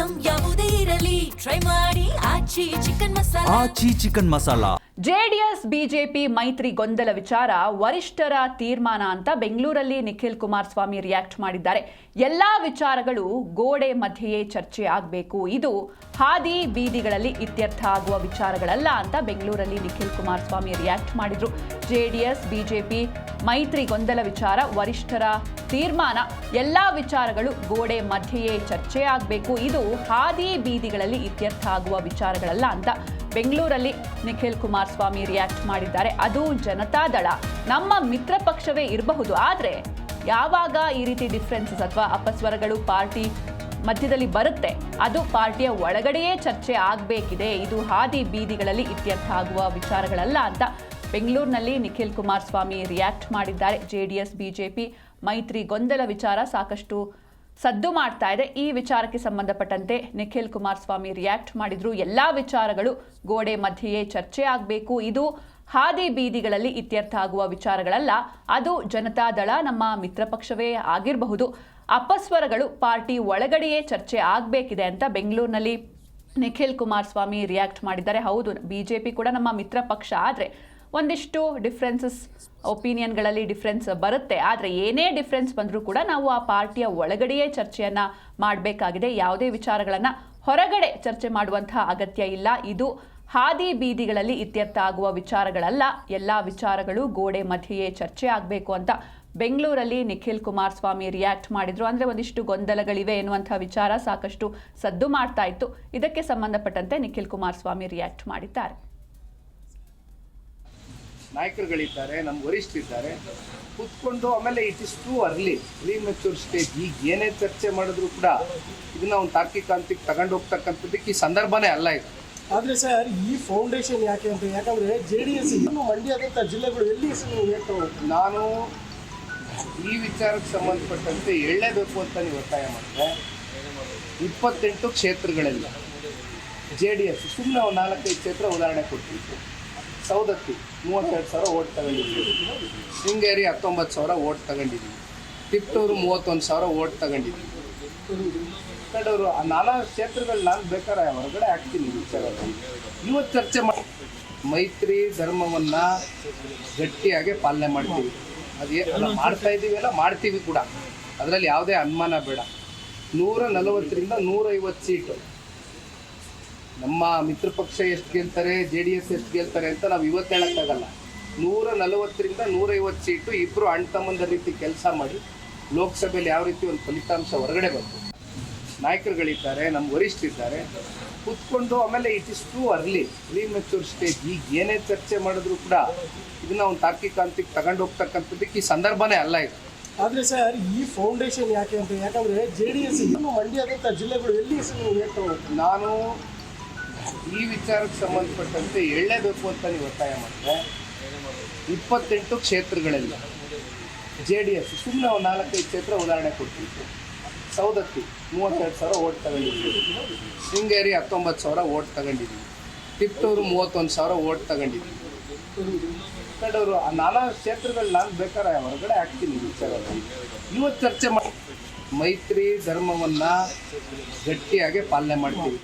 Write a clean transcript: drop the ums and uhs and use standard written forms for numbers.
Item ಯಾವುದೇ ಇರಲಿ try ಮಾಡಿ ಆಚಿ ಚಿಕನ್ ಮಸಾಲಾ. ಜೆಡಿಎಸ್ ಬಿಜೆಪಿ ಮೈತ್ರಿ ಗೊಂದಲ ವಿಚಾರ ವರಿಷ್ಠರ ತೀರ್ಮಾನ ಅಂತ ಬೆಂಗಳೂರಲ್ಲಿ ನಿಖಿಲ್ ಕುಮಾರಸ್ವಾಮಿ ರಿಯಾಕ್ಟ್ ಮಾಡಿದ್ದಾರೆ. ಎಲ್ಲಾ ವಿಚಾರಗಳು ಗೋಡೆ ಮಧ್ಯೆಯೇ ಚರ್ಚೆ ಆಗಬೇಕು, ಇದು ಹಾದಿ ಬೀದಿಗಳಲ್ಲಿ ಇತ್ಯರ್ಥ ಆಗುವ ವಿಚಾರಗಳಲ್ಲ ಅಂತ ಬೆಂಗಳೂರಲ್ಲಿ ನಿಖಿಲ್ ಕುಮಾರಸ್ವಾಮಿ ರಿಯಾಕ್ಟ್ ಮಾಡಿದ್ರು. ಜೆಡಿಎಸ್ ಬಿಜೆಪಿ ಮೈತ್ರಿ ಗೊಂದಲ ವಿಚಾರ ವರಿಷ್ಠರ ತೀರ್ಮಾನ, ಎಲ್ಲಾ ವಿಚಾರಗಳು ಗೋಡೆ ಮಧ್ಯೆಯೇ ಚರ್ಚೆ ಆಗಬೇಕು, ಇದು ಹಾದಿ ಬೀದಿಗಳಲ್ಲಿ ಇತ್ಯರ್ಥ ಆಗುವ ವಿಚಾರಗಳಲ್ಲ ಅಂತ ಬೆಂಗಳೂರಲ್ಲಿ ನಿಖಿಲ್ ಕುಮಾರಸ್ವಾಮಿ ರಿಯಾಕ್ಟ್ ಮಾಡಿದ್ದಾರೆ. ಅದು ಜನತಾದಳ ನಮ್ಮ ಮಿತ್ರ ಪಕ್ಷವೇ ಇರಬಹುದು, ಆದರೆ ಯಾವಾಗ ಈ ರೀತಿ ಡಿಫ್ರೆನ್ಸಸ್ ಅಥವಾ ಅಪಸ್ವರಗಳು ಪಾರ್ಟಿ ಮಧ್ಯದಲ್ಲಿ ಬರುತ್ತೆ, ಅದು ಪಾರ್ಟಿಯ ಒಳಗಡೆಯೇ ಚರ್ಚೆ ಆಗಬೇಕಿದೆ, ಇದು ಹಾದಿ ಬೀದಿಗಳಲ್ಲಿ ಇತ್ಯರ್ಥ ಆಗುವ ವಿಚಾರಗಳಲ್ಲ ಅಂತ ಬೆಂಗಳೂರಿನಲ್ಲಿ ನಿಖಿಲ್ ಕುಮಾರಸ್ವಾಮಿ ರಿಯಾಕ್ಟ್ ಮಾಡಿದ್ದಾರೆ. ಜೆಡಿಎಸ್ ಬಿಜೆಪಿ ಮೈತ್ರಿ ಗೊಂದಲ ವಿಚಾರ ಸಾಕಷ್ಟು ಸದ್ದು ಮಾಡ್ತಾ ಇದೆ. ಈ ವಿಚಾರಕ್ಕೆ ಸಂಬಂಧಪಟ್ಟಂತೆ ನಿಖಿಲ್ ಕುಮಾರಸ್ವಾಮಿ ರಿಯಾಕ್ಟ್ ಮಾಡಿದ್ರು. ಎಲ್ಲಾ ವಿಚಾರಗಳು ಗೋಡೆ ಮಧ್ಯೆಯೇ ಚರ್ಚೆ ಆಗಬೇಕು, ಇದು ಹಾದಿ ಬೀದಿಗಳಲ್ಲಿ ಇತ್ಯರ್ಥ ಆಗುವ ವಿಚಾರಗಳಲ್ಲ, ಅದು ಜನತಾದಳ ನಮ್ಮ ಮಿತ್ರ ಪಕ್ಷವೇ ಆಗಿರಬಹುದು, ಅಪಸ್ವರಗಳು ಪಾರ್ಟಿ ಒಳಗಡೆಯೇ ಚರ್ಚೆ ಆಗಬೇಕಿದೆ ಅಂತ ಬೆಂಗಳೂರಿನಲ್ಲಿ ನಿಖಿಲ್ ಕುಮಾರಸ್ವಾಮಿ ರಿಯಾಕ್ಟ್ ಮಾಡಿದ್ದಾರೆ. ಹೌದು, ಬಿಜೆಪಿ ಕೂಡ ನಮ್ಮ ಮಿತ್ರ ಪಕ್ಷ, ಆದರೆ ಒಂದಿಷ್ಟು ಡಿಫ್ರೆನ್ಸಸ್ ಒಪಿನಿಯನ್ಗಳಲ್ಲಿ ಡಿಫ್ರೆನ್ಸ್ ಬರುತ್ತೆ. ಆದರೆ ಏನೇ ಡಿಫ್ರೆನ್ಸ್ ಬಂದರೂ ಕೂಡ ನಾವು ಆ ಪಾರ್ಟಿಯ ಒಳಗಡೆಯೇ ಚರ್ಚೆಯನ್ನು ಮಾಡಬೇಕಾಗಿದೆ, ಯಾವುದೇ ವಿಚಾರಗಳನ್ನು ಹೊರಗಡೆ ಚರ್ಚೆ ಮಾಡುವಂತಹ ಅಗತ್ಯ ಇಲ್ಲ, ಇದು ಹಾದಿ ಬೀದಿಗಳಲ್ಲಿ ಇತ್ಯರ್ಥ ಆಗುವ ವಿಚಾರಗಳಲ್ಲ, ಎಲ್ಲ ವಿಚಾರಗಳು ಗೋಡೆ ಮಧ್ಯೆಯೇ ಚರ್ಚೆ ಆಗಬೇಕು ಅಂತ ಬೆಂಗಳೂರಲ್ಲಿ ನಿಖಿಲ್ ಕುಮಾರಸ್ವಾಮಿ ರಿಯಾಕ್ಟ್ ಮಾಡಿದ್ರು. ಅಂದರೆ ಒಂದಿಷ್ಟು ಗೊಂದಲಗಳಿವೆ ಎನ್ನುವಂಥ ವಿಚಾರ ಸಾಕಷ್ಟು ಸದ್ದು ಮಾಡ್ತಾ ಇತ್ತು. ಇದಕ್ಕೆ ಸಂಬಂಧಪಟ್ಟಂತೆ ನಿಖಿಲ್ ಕುಮಾರಸ್ವಾಮಿ ರಿಯಾಕ್ಟ್ ಮಾಡಿದ್ದಾರೆ. ನಾಯಕರುಗಳಿದ್ದಾರೆ, ನಮ್ಮ ವರಿಷ್ಠರಿದ್ದಾರೆ, ಕೂತ್ಕೊಂಡು ಆಮೇಲೆ it is too early, premature stage. ಈಗ ಏನೇ ಚರ್ಚೆ ಮಾಡಿದ್ರು ಕೂಡ ಇದನ್ನ ಒಂದು ತಾರ್ಕಿಕ ಹಂತಕ್ಕೆ ತಗೊಂಡು ಹೋಗ್ತಕ್ಕಂಥದ್ದಕ್ಕೆ ಈ ಸಂದರ್ಭನೇ ಅಲ್ಲ ಇದು. ಆದರೆ ಸರ್, ಈ ಫೌಂಡೇಶನ್ ಯಾಕೆ ಅಂತ, ಯಾಕಂದರೆ JDS ಇನ್ನು ಮಂಡ್ಯದಂಥ ಜಿಲ್ಲೆಗಳು ಎಲ್ಲಿ ನಾನು ಈ ವಿಚಾರಕ್ಕೆ ಸಂಬಂಧಪಟ್ಟಂತೆ ಹೇಳಲೇಬೇಕು ಅಂತ ನೀವು ಒತ್ತಾಯ ಮಾಡಿದ್ರೆ 28 ಕ್ಷೇತ್ರಗಳಲ್ಲಿ JDS ಸುಮ್ಮನೆ ಒಂದು 4-5 ಕ್ಷೇತ್ರ ಉದಾಹರಣೆ ಕೊಡ್ತಿತ್ತು. ಸೌದತ್ತಿ 32,000 ಓಟ್ ತಗೊಂಡಿದ್ದೀವಿ, ಶೃಂಗೇರಿ 19,000 ಓಟ್ ತಗೊಂಡಿದ್ದೀವಿ, ತಿಪ್ಟೂರು 31,000 ಓಟ್ ತಗೊಂಡಿದ್ದೀವಿ. ಕಡೂರು ಆ 4 ಕ್ಷೇತ್ರಗಳು ನಾನು ಬೇಕಾದ್ರೆ ಹೊರಗಡೆ ಹಾಕ್ತೀನಿ ವಿಚಾರದಲ್ಲಿ. ಇವತ್ತು ಚರ್ಚೆ ಮಾಡಿ ಮೈತ್ರಿ ಧರ್ಮವನ್ನು ಗಟ್ಟಿಯಾಗಿ ಪಾಲನೆ ಮಾಡ್ತೀವಿ, ಅದೇನು ಮಾಡ್ತಾ ಇದ್ದೀವಿ ಎಲ್ಲ ಮಾಡ್ತೀವಿ ಕೂಡ, ಅದರಲ್ಲಿ ಯಾವುದೇ ಅನುಮಾನ ಬೇಡ. 140ರಿಂದ 150 ಸೀಟು ನಮ್ಮ ಮಿತ್ರ ಪಕ್ಷ ಎಷ್ಟು ಗೆಲ್ತಾರೆ, JDS ಎಷ್ಟು ಗೆಲ್ತಾರೆ ಅಂತ ನಾವು ಇವತ್ತು ಹೇಳೋಕ್ಕಾಗಲ್ಲ. 140ರಿಂದ 150 ಸೀಟು ಇಬ್ಬರು ಅಣ್ಣ ತಮ್ಮಂದ ರೀತಿ ಕೆಲಸ ಮಾಡಿ ಲೋಕಸಭೆಯಲ್ಲಿ ಯಾವ ರೀತಿ ಒಂದು ಫಲಿತಾಂಶ ಹೊರಗಡೆ ಬಂತು. ನಾಯಕರುಗಳಿದ್ದಾರೆ, ನಮ್ಮ ವರಿಷ್ಠರಿದ್ದಾರೆ, ಕೂತ್ಕೊಂಡು ಆಮೇಲೆ it is too early, premature stage. ಈಗ ಏನೇ ಚರ್ಚೆ ಮಾಡಿದ್ರು ಕೂಡ ಇದನ್ನ ಒಂದು ತಾರ್ಕಿಕ ಹಂತಕ್ಕೆ ತಗೊಂಡು ಹೋಗ್ತಕ್ಕಂಥದ್ದಕ್ಕೆ ಈ ಸಂದರ್ಭನೇ ಅಲ್ಲ ಇದು. ಆದರೆ ಸರ್, ಈ ಫೌಂಡೇಶನ್ ಯಾಕೆ ಅಂತ, ಯಾಕಂದರೆ JDS ಇನ್ನು ಮಂಡ್ಯದಂಥ ಜಿಲ್ಲೆಗಳು ಎಲ್ಲಿ ನಾನು ಈ ವಿಚಾರಕ್ಕೆ ಸಂಬಂಧಪಟ್ಟಂತೆ ಹೇಳಲೇಬೇಕು ಅಂತ ನೀವು ಒತ್ತಾಯ ಮಾಡಿದ್ರೆ 28 ಕ್ಷೇತ್ರಗಳಲ್ಲಿ JDS ಸುಮ್ಮನೆ ಒಂದು 4-5 ಕ್ಷೇತ್ರ ಉದಾಹರಣೆ ಕೊಡ್ತಿತ್ತು. ಸೌದತ್ತಿ 32,000 ಓಟ್ ತಗೊಂಡಿದ್ದೀವಿ, ಶೃಂಗೇರಿ 19,000 ಓಟ್ ತಗೊಂಡಿದ್ದೀವಿ, ತಿಪ್ಟೂರು 31,000 ಓಟ್ ತಗೊಂಡಿದ್ದೀವಿ. ಕಡೂರು ಆ 4 ಕ್ಷೇತ್ರಗಳು ನಾನು ಬೇಕಾದ್ರೆ ಹೊರಗಡೆ ಹಾಕ್ತೀನಿ ವಿಚಾರದಲ್ಲಿ. ಇವತ್ತು ಚರ್ಚೆ ಮಾಡಿ ಮೈತ್ರಿ ಧರ್ಮವನ್ನು ಗಟ್ಟಿಯಾಗಿ ಪಾಲನೆ ಮಾಡ್ತೀವಿ.